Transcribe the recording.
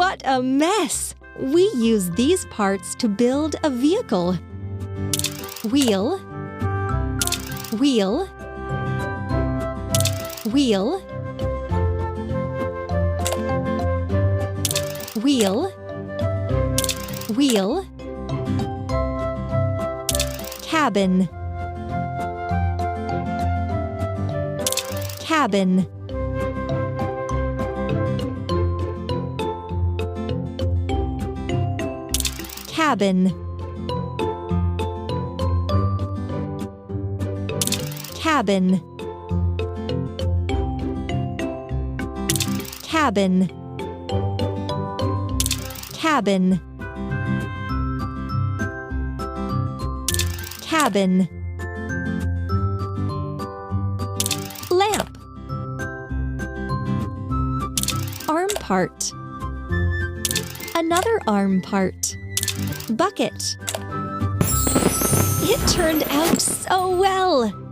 What a mess! We use these parts to build a vehicle. Wheel, wheel, wheel, wheel, wheel, cabin, cabin, cabin, cabin, cabin, cabin, cabin, lamp, arm part, another arm part, bucket. It turned out so well!